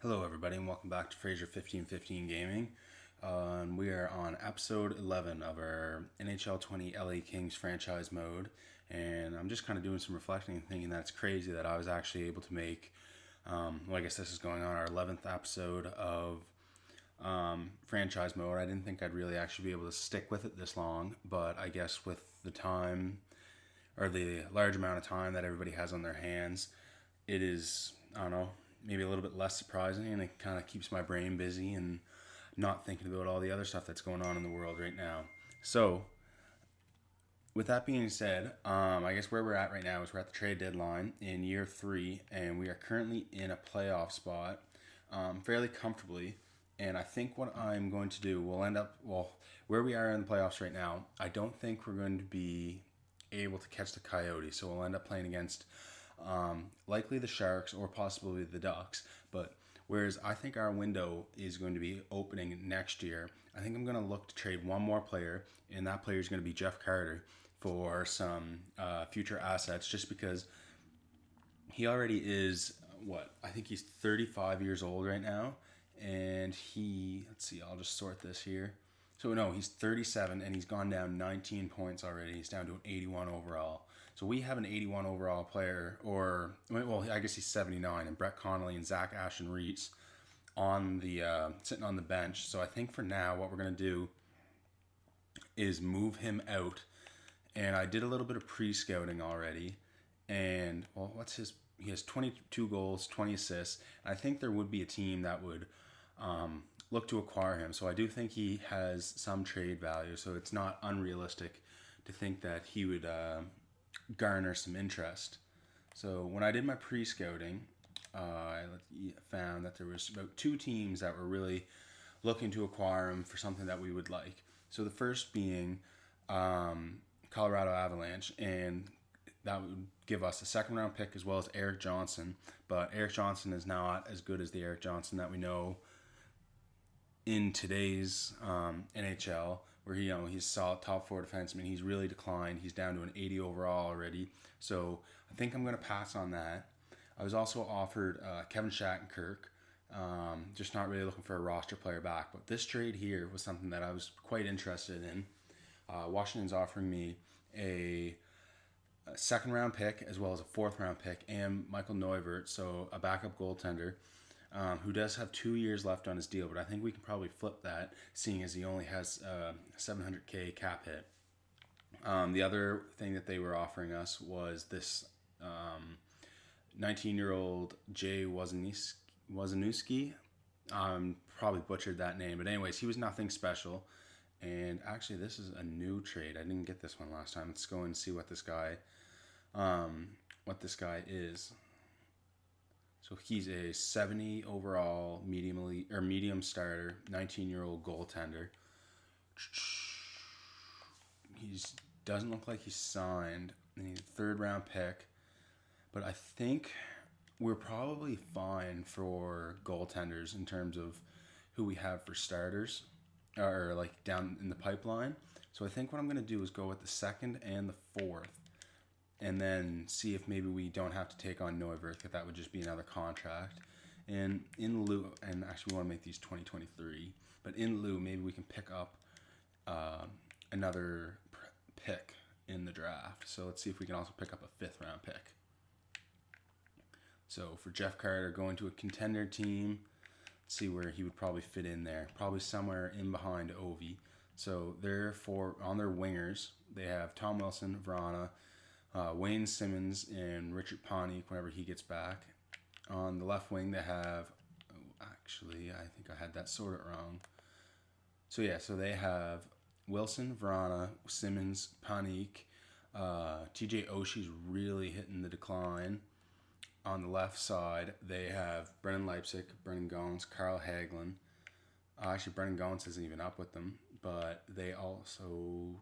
Hello, everybody, and welcome back to Fraser 1515 Gaming. We are on episode 11 of our NHL 20 LA Kings franchise mode, and I'm just kind of doing some reflecting and thinking that it's crazy that I was actually able to make. I guess this is going on our 11th episode of franchise mode. I didn't think I'd really actually be able to stick with it this long, but I guess with the time or the large amount of time that everybody has on their hands, it is, I don't know, maybe a little bit less surprising, and it kind of keeps my brain busy and not thinking about all the other stuff that's going on in the world right now. So, with that being said, I guess where we're at right now is we're at the trade deadline in year 3, and we are currently in a playoff spot fairly comfortably. And I think what I'm going to do, we'll end up, where we are in the playoffs right now, I don't think we're going to be able to catch the Coyotes. So we'll end up playing against likely the Sharks or possibly the Ducks. But whereas I think our window is going to be opening next year, I think I'm going to look to trade one more player, and that player is going to be Jeff Carter for some future assets, just because he already is, I think he's 35 years old right now. And let's see, I'll just sort this here. So no, he's 37 and he's gone down 19 points already. He's down to an 81 overall. So we have an 81 overall player, I guess he's 79, and Brett Connolly and Zach Aston-Reese on the sitting on the bench. So I think for now, what we're gonna do is move him out. And I did a little bit of pre-scouting already, and he has 22 goals, 20 assists. I think there would be a team that would look to acquire him. So I do think he has some trade value. So it's not unrealistic to think that he would garner some interest. So when I did my pre-scouting, I found that there was about 2 teams that were really looking to acquire him for something that we would like. So the first being Colorado Avalanche, and that would give us a second round pick as well as Eric Johnson. But Eric Johnson is not as good as the Eric Johnson that we know in today's NHL, where he's solid top 4 defenseman. He's really declined. He's down to an 80 overall already. So I think I'm going to pass on that. I was also offered Kevin Shattenkirk, just not really looking for a roster player back. But this trade here was something that I was quite interested in. Washington's offering me a second round pick as well as a fourth round pick and Michael Neuvert, so a backup goaltender, who does have 2 years left on his deal, but I think we can probably flip that, seeing as he only has a $700K cap hit. The other thing that they were offering us was this 19-year-old Jay Wozniewski. Probably butchered that name, but anyways, he was nothing special. And actually, this is a new trade. I didn't get this one last time. Let's go and see what this guy is. So he's a 70 overall medium starter, 19-year-old goaltender. He doesn't look like he's signed. And he's a 3rd round pick, but I think we're probably fine for goaltenders in terms of who we have for starters, or like down in the pipeline. So I think what I'm going to do is go with the 2nd and the 4th, and then see if maybe we don't have to take on Neuvert, because that would just be another contract. And in lieu, and actually we want to make these 2023, but in lieu, maybe we can pick up another pick in the draft. So let's see if we can also pick up a 5th round pick. So for Jeff Carter, going to a contender team, see where he would probably fit in there. Probably somewhere in behind Ovi. So therefore, on their wingers, they have Tom Wilson, Vrana, Wayne Simmons, and Richard Panik whenever he gets back. On the left wing, they have... actually, I think I had that sorted wrong. So they have Wilson, Vrana, Simmons, Panik. TJ Oshie's really hitting the decline. On the left side, they have Brennan Leipzig, Brennan Gaunce, Carl Hagelin. Actually, Brennan Gaunce isn't even up with them, but they also...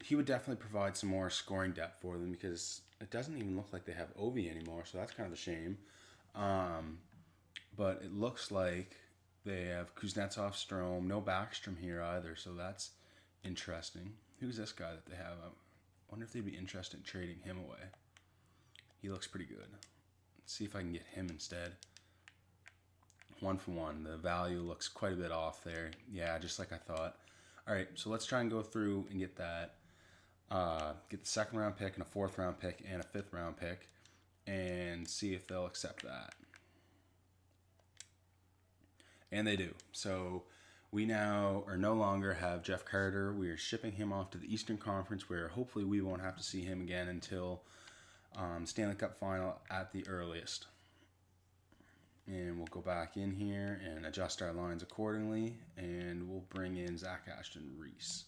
he would definitely provide some more scoring depth for them, because it doesn't even look like they have Ovi anymore, so that's kind of a shame. But it looks like they have Kuznetsov, Strome, no Backstrom here either, so that's interesting. Who's this guy that they have? I wonder if they'd be interested in trading him away. He looks pretty good. see if I can get him instead. 1 for 1. The value looks quite a bit off there. Yeah, just like I thought. All right, so let's try and go through and get that. Get the 2nd round pick and a 4th round pick and a 5th round pick, and see if they'll accept that. And they do. So we now are no longer have Jeff Carter. We are shipping him off to the Eastern Conference, where hopefully we won't have to see him again until Stanley Cup Final at the earliest. And we'll go back in here and adjust our lines accordingly, and we'll bring in Zach Ashton Reese.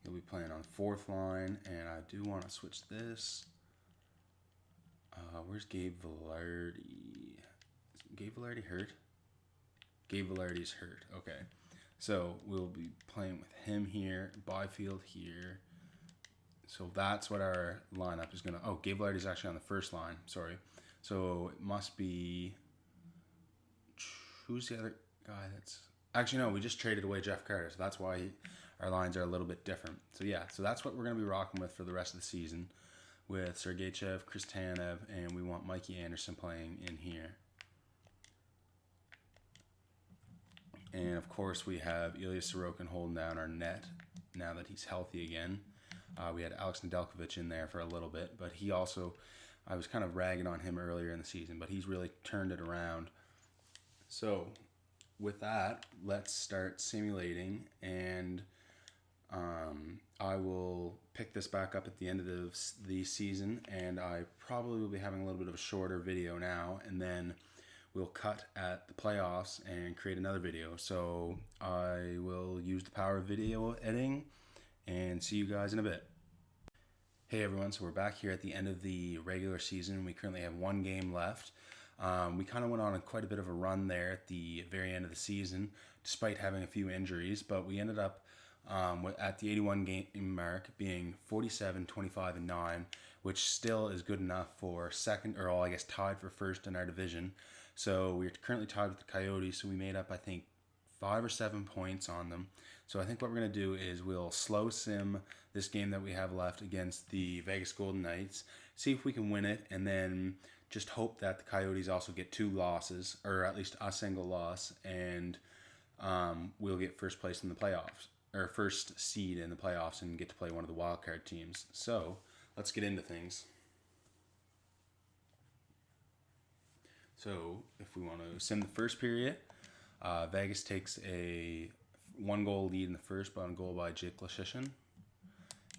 He'll be playing on the 4th line, and I do want to switch this. Where's Gabe Velarde? Is Gabe Velarde hurt? Gabe Velarde's hurt. Okay. So we'll be playing with him here, Byfield here. So that's what our lineup is going to... Oh, Gabe Velarde's actually on the 1st line. Sorry. So it must be... Who's the other guy that's... Actually, no, we just traded away Jeff Carter, so that's why our lines are a little bit different. So yeah, so that's what we're going to be rocking with for the rest of the season, with Sergeyev, Kristanev, and we want Mikey Anderson playing in here. And of course, we have Ilya Sorokin holding down our net now that he's healthy again. We had Alex Nedeljkovic in there for a little bit, but he also... I was kind of ragging on him earlier in the season, but he's really turned it around. So with that, let's start simulating, and I will pick this back up at the end of the season, and I probably will be having a little bit of a shorter video now, and then we'll cut at the playoffs and create another video. So I will use the power of video editing, and see you guys in a bit. Hey everyone, so we're back here at the end of the regular season. We currently have 1 game left. We kind of went on quite a bit of a run there at the very end of the season, despite having a few injuries, but we ended up at the 81 game mark being 47, 25, and 9, which still is good enough for second, or I guess tied for first in our division. So we're currently tied with the Coyotes, so we made up, I think, 5 or 7 points on them. So I think what we're going to do is we'll slow sim this game that we have left against the Vegas Golden Knights, see if we can win it, and then just hope that the Coyotes also get 2 losses, or at least a single loss, and we'll get first place in the playoffs, or first seed in the playoffs, and get to play one of the wildcard teams. So let's get into things. So if we want to sim the first period, Vegas takes a 1-goal lead in the first, but on goal by Jake Leschyshyn.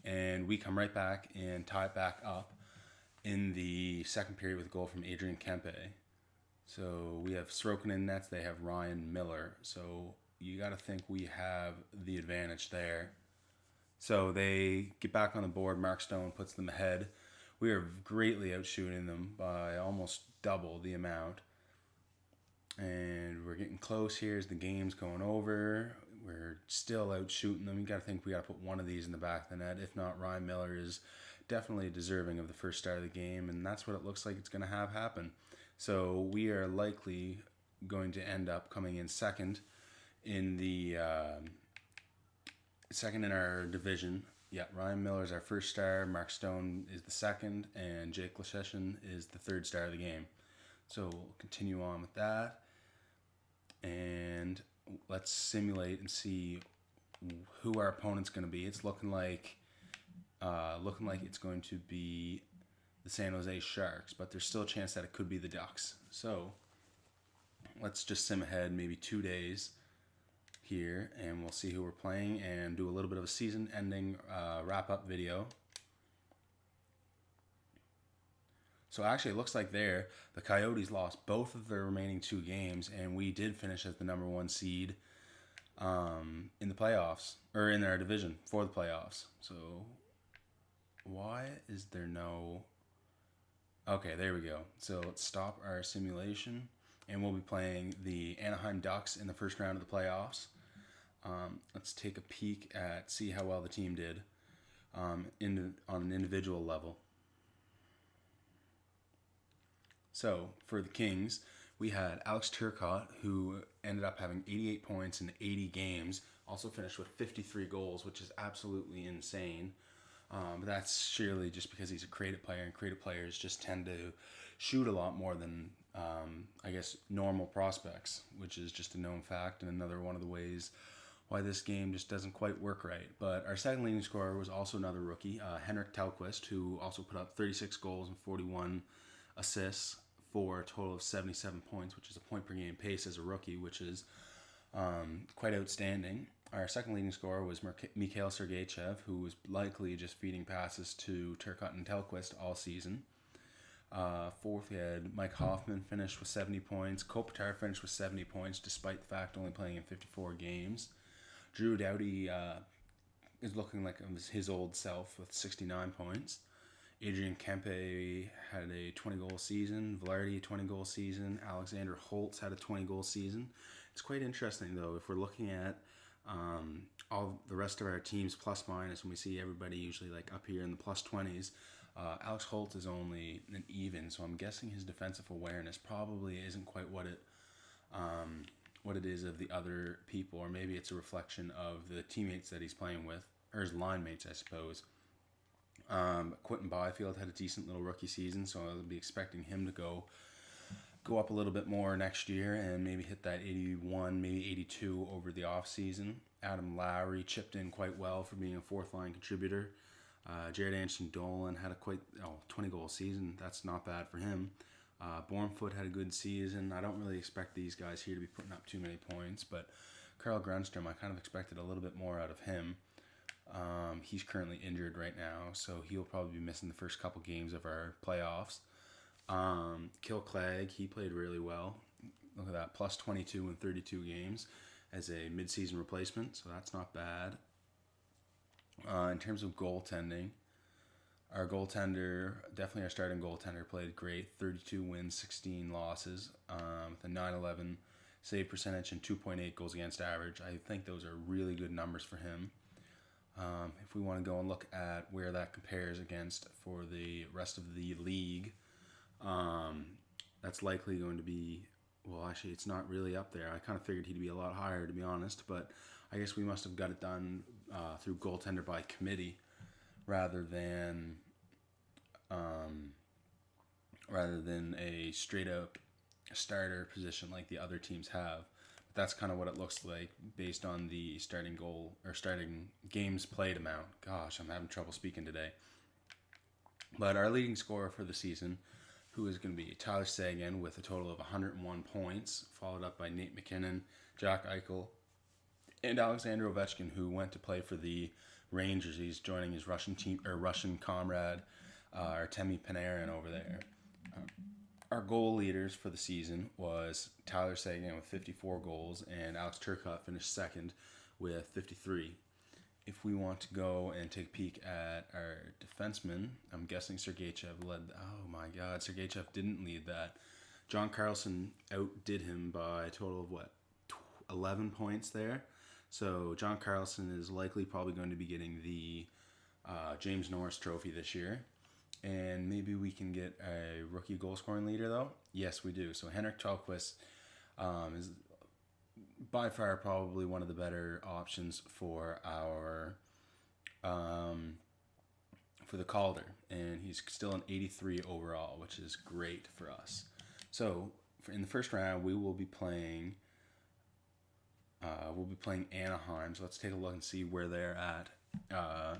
And we come right back and tie it back up in the second period with a goal from Adrian Kempe. So we have Sorokin in nets, they have Ryan Miller. So you got to think we have the advantage there. So they get back on the board, Mark Stone puts them ahead. We are greatly outshooting them by almost double the amount. And we're getting close here as the game's going over. We're still out shooting them. You got to think we got to put one of these in the back of the net. If not, Ryan Miller is definitely deserving of the first start of the game, and that's what it looks like it's going to have happen. So we are likely going to end up coming in second in the second in our division. Yeah, Ryan Miller is our first star, Mark Stone is the second, and Jake Leschyshyn is the third star of the game. So we'll continue on with that, and let's simulate and see who our opponent's going to be. It's looking like it's going to be the San Jose Sharks, but there's still a chance that it could be the Ducks. So let's just sim ahead maybe 2 days here, and we'll see who we're playing and do a little bit of a season-ending wrap-up video. So actually, it looks like the Coyotes lost both of their remaining 2 games, and we did finish as the number 1 seed in the playoffs, or in our division for the playoffs. So why is there no... Okay, there we go. So let's stop our simulation, and we'll be playing the Anaheim Ducks in the first round of the playoffs. Let's take a peek at see how well the team did on an individual level. So for the Kings, we had Alex Turcotte, who ended up having 88 points in 80 games, also finished with 53 goals, which is absolutely insane. But that's surely just because he's a creative player, and creative players just tend to shoot a lot more than I guess normal prospects, which is just a known fact and another one of the ways why this game just doesn't quite work right. But our second leading scorer was also another rookie, Henrik Tellqvist, who also put up 36 goals and 41 assists for a total of 77 points, which is a point per game pace as a rookie, which is quite outstanding. Our second leading scorer was Mikhail Sergachev, who was likely just feeding passes to Turcotte and Tellqvist all season. Fourth, we had Mike Hoffman finished with 70 points. Kopitar finished with 70 points, despite the fact only playing in 54 games. Drew Doughty is looking like his old self with 69 points. Adrian Kempe had a 20-goal season. Velarde, 20-goal season. Alexander Holtz had a 20-goal season. It's quite interesting, though, if we're looking at all the rest of our teams plus minus, and we see everybody usually like up here in the plus 20s. Alex Holtz is only an even, so I'm guessing his defensive awareness probably isn't quite what it is of the other people, or maybe it's a reflection of the teammates that he's playing with, or his line mates, I suppose. Quentin Byfield had a decent little rookie season, so I'll be expecting him to go up a little bit more next year and maybe hit that 81, maybe 82 over the offseason. Adam Lowry chipped in quite well for being a fourth-line contributor. Jared Anderson Dolan had a 20-goal season. That's not bad for him. Bornfoot had a good season. I don't really expect these guys here to be putting up too many points, but Carl Grundstrom, I kind of expected a little bit more out of him. He's currently injured right now, so he'll probably be missing the first couple games of our playoffs. Kilclag, he played really well. Look at that, plus 22 in 32 games as a mid-season replacement, so that's not bad. In terms of goaltending, our starting goaltender played great. 32 wins, 16 losses, with a 9.11 save percentage and 2.8 goals against average. I think those are really good numbers for him. If we want to go and look at where that compares against for the rest of the league, that's likely going to be, well, actually, it's not really up there. I kind of figured he'd be a lot higher, to be honest, but I guess we must have got it done through goaltender by committee rather than a straight up starter position like the other teams have. But that's kind of what it looks like based on the starting games played amount. Gosh, I'm having trouble speaking today. But our leading scorer for the season, who is going to be Tyler Seguin with a total of 101 points, followed up by Nate McKinnon, Jack Eichel, and Alexander Ovechkin, who went to play for the Rangers. He's joining his Russian comrade, Artemi Panarin over there. Our goal leaders for the season was Tyler Seguin with 54 goals, and Alex Turcotte finished second with 53. If we want to go and take a peek at our defensemen, I'm guessing Sergachev led. Oh my God, Sergachev didn't lead that. John Carlson outdid him by a total of 11 points there. So John Carlson is likely probably going to be getting the James Norris Trophy this year. And maybe we can get a rookie goal scoring leader, though. Yes, we do. So Henrik Tellqvist is by far probably one of the better options for our for the Calder, and he's still an 83 overall, which is great for us. So in the first round, we will be playing. We'll be playing Anaheim. So let's take a look and see where they're at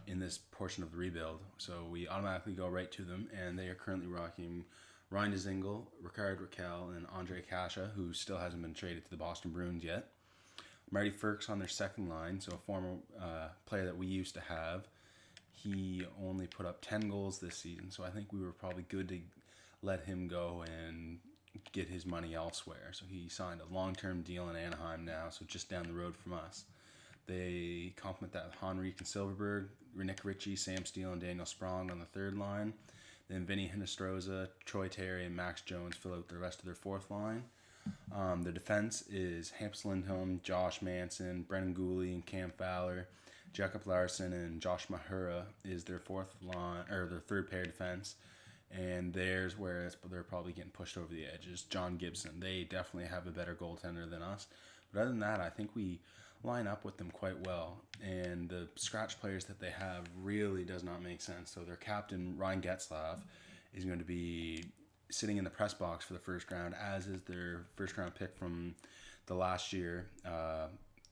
in this portion of the rebuild. So we automatically go right to them, and they are currently rocking Ryan Dzingel, Rickard Rakell, and Andre Kasha, who still hasn't been traded to the Boston Bruins yet. Marty Ferks on their second line, so a former player that we used to have. He only put up 10 goals this season, so I think we were probably good to let him go and get his money elsewhere. So he signed a long-term deal in Anaheim now, so just down the road from us. They complement that with Henrik and Silverberg, Nick Ritchie, Sam Steele, and Daniel Sprong on the third line. Then Vinny Hinostroza, Troy Terry, and Max Jones fill out the rest of their fourth line. Their defense is Hampus Lindholm, Josh Manson, Brendan Gooley, and Cam Fowler. Jacob Larson and Josh Mahura is their fourth line, or their third pair defense. And there's where they're probably getting pushed over the edge is John Gibson. They definitely have a better goaltender than us. But other than that, I think we line up with them quite well. And the scratch players that they have really does not make sense. So their captain, Ryan Getzlav, is going to be sitting in the press box for the first round, as is their first round pick from the last year,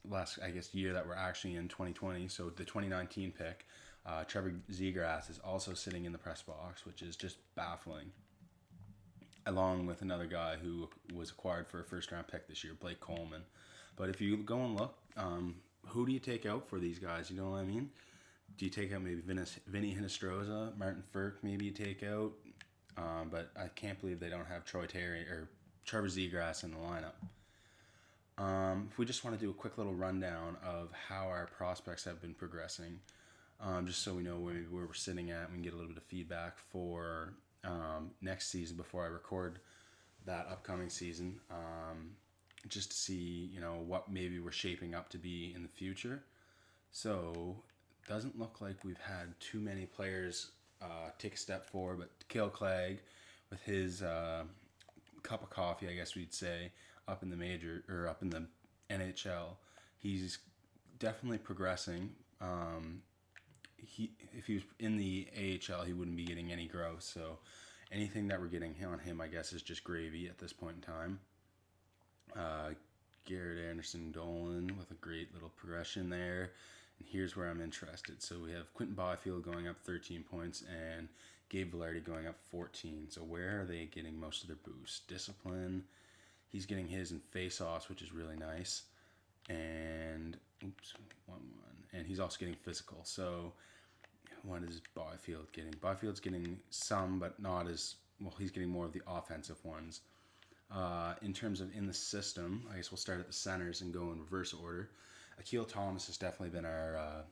last I guess year that we're actually in 2020. So the 2019 pick, Trevor Zegras is also sitting in the press box, which is just baffling. Along with another guy who was acquired for a first round pick this year, Blake Coleman. But if you go and look, who do you take out for these guys? You know what I mean? Do you take out maybe Vinny Hinostroza, Martin Firk? Maybe you take out, but I can't believe they don't have Troy Terry or Trevor Zegras in the lineup. If we just want to do a quick little rundown of how our prospects have been progressing, just so we know where we're sitting at, and we can get a little bit of feedback for next season before I record that upcoming season, just to see what maybe we're shaping up to be in the future. So doesn't look like we've had too many players take a step forward, but Kale Clegg with his cup of coffee, I guess we'd say, up in the major or up in the NHL, he's definitely progressing. If he was in the AHL, he wouldn't be getting any growth. So anything that we're getting on him, I guess, is just gravy at this point in time. Garrett Anderson Dolan with a great little progression there. And here's where I'm interested. So we have Quentin Byfield going up 13 points and Gabe Vilardi going up 14. So where are they getting most of their boost? Discipline. He's getting his in face-offs, which is really nice. And, and he's also getting physical. So what is Byfield getting? Byfield's getting some, but not as, well, he's getting more of the offensive ones. In terms of in the system, I guess we'll start at the centers and go in reverse order. Akil Thomas has definitely been our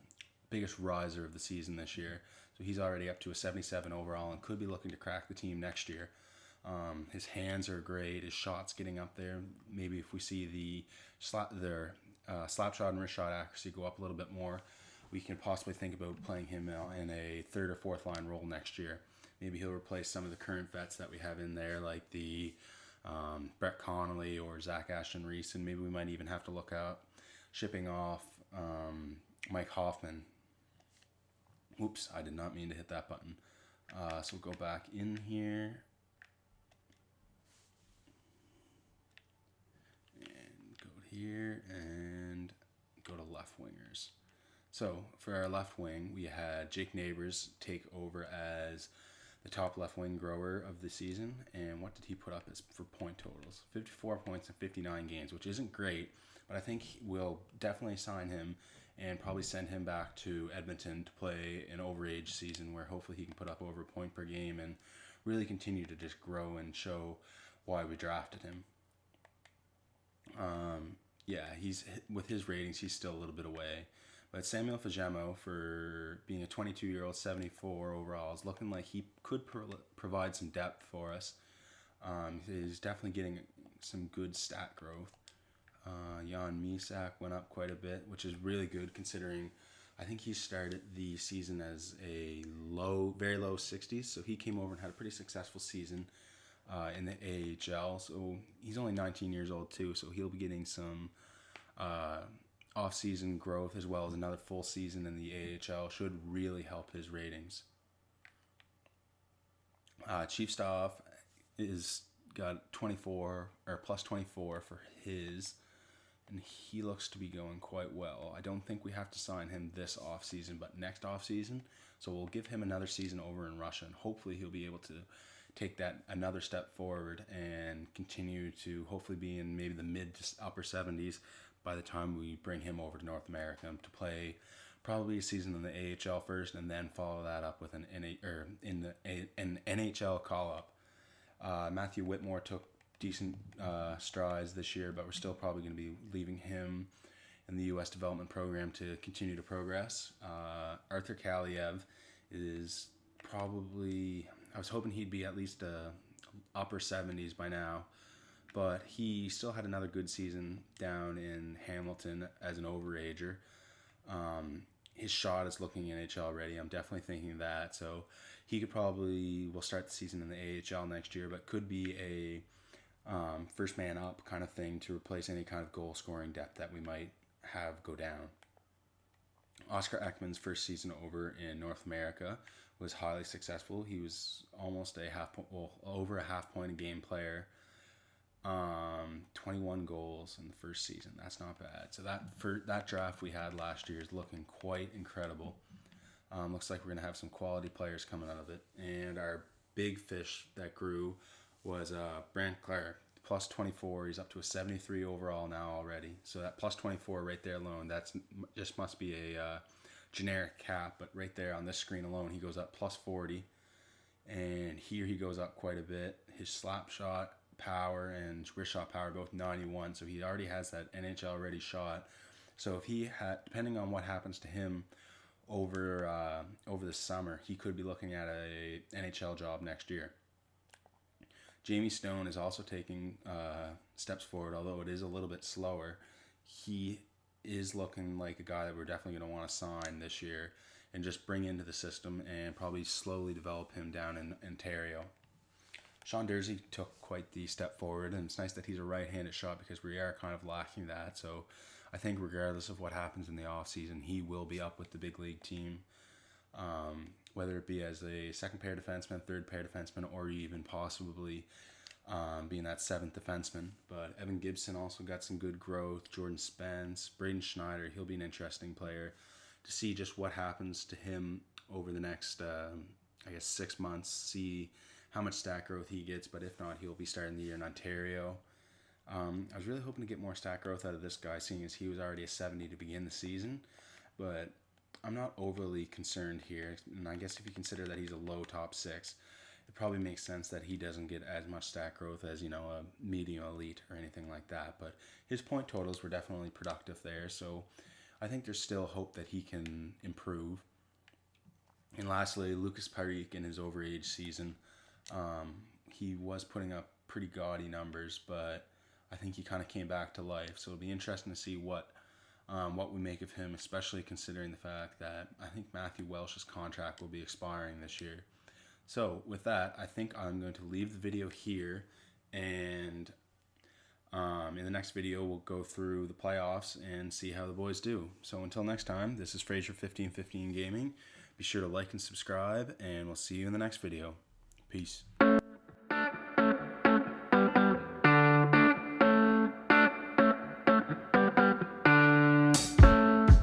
biggest riser of the season this year. So he's already up to a 77 overall and could be looking to crack the team next year. His hands are great. His shot's getting up there. Maybe if we see the slap shot and wrist shot accuracy go up a little bit more, we can possibly think about playing him in a third or fourth line role next year. Maybe he'll replace some of the current vets that we have in there, like the Brett Connolly or Zach Ashton Reese, and maybe we might even have to look out shipping off Mike Hoffman. Oops, I did not mean to hit that button. So we'll go back in here. And go here and go to left wingers. So for our left wing, we had Jake Neighbors take over as the top left wing grower of the season. And what did he put up as for point totals? 54 points in 59 games, which isn't great, but I think we'll definitely sign him and probably send him back to Edmonton to play an overage season where hopefully he can put up over a point per game and really continue to just grow and show why we drafted him. He's with his ratings, he's still a little bit away. But Samuel Fagemo, for being a 22-year-old, 74 overall, is looking like he could provide some depth for us. He's definitely getting some good stat growth. Jan Misak went up quite a bit, which is really good considering I think he started the season as a very low 60s. So he came over and had a pretty successful season in the AHL. So he's only 19 years old too, so he'll be getting some off-season growth as well as another full season in the AHL. Should really help his ratings. Chief Staff is got 24 or plus 24 for his, and he looks to be going quite well. I don't think we have to sign him this off-season, but next off-season. So we'll give him another season over in Russia, and hopefully he'll be able to take that another step forward and continue to hopefully be in maybe the mid to upper 70s by the time we bring him over to North America to play probably a season in the AHL first, and then follow that up with an NHL call-up. Matthew Whitmore took decent strides this year, but we're still probably going to be leaving him in the U.S. development program to continue to progress. Arthur Kaliev is probably, I was hoping he'd be at least upper 70s by now, but he still had another good season down in Hamilton as an overager. His shot is looking NHL ready. I'm definitely thinking that. So he will start the season in the AHL next year, but could be a first man up kind of thing to replace any kind of goal scoring depth that we might have go down. Oscar Ekman's first season over in North America was highly successful. He was almost over a half point a game player. 21 goals in the first season. That's not bad. So that draft we had last year is looking quite incredible. Looks like we're going to have some quality players coming out of it. And our big fish that grew was Brant Clark, plus 24. He's up to a 73 overall now already. So that plus 24 right there alone, that's just must be a generic cap. But right there on this screen alone, he goes up plus 40. And here he goes up quite a bit. His slap shot power and wrist shot power both 91. So he already has that NHL ready shot. So if he had, depending on what happens to him over the summer, he could be looking at a NHL job next year. Jamie Stone is also taking steps forward, although it is a little bit slower. He is looking like a guy that we're definitely going to want to sign this year and just bring into the system and probably slowly develop him down in Ontario. Sean Durzi took quite the step forward, and it's nice that he's a right-handed shot because we are kind of lacking that. So I think regardless of what happens in the offseason, he will be up with the big league team, whether it be as a second pair defenseman, third pair defenseman, or even possibly being that seventh defenseman. But Evan Gibson also got some good growth. Jordan Spence, Braden Schneider, he'll be an interesting player to see just what happens to him over the next, 6 months, see how much stat growth he gets. But if not, he'll be starting the year in Ontario. I was really hoping to get more stat growth out of this guy, seeing as he was already a 70 to begin the season. But I'm not overly concerned here. And I guess if you consider that he's a low top six, it probably makes sense that he doesn't get as much stat growth as, a medium elite or anything like that. But his point totals were definitely productive there. So I think there's still hope that he can improve. And lastly, Lucas Parik in his overage season, he was putting up pretty gaudy numbers, but I think he kind of came back to life. So it'll be interesting to see what we make of him, especially considering the fact that I think Matthew Welsh's contract will be expiring this year. So with that, I think I'm going to leave the video here, and in the next video, we'll go through the playoffs and see how the boys do. So until next time, this is Fraser1515 Gaming. Be sure to like and subscribe, and we'll see you in the next video. Peace.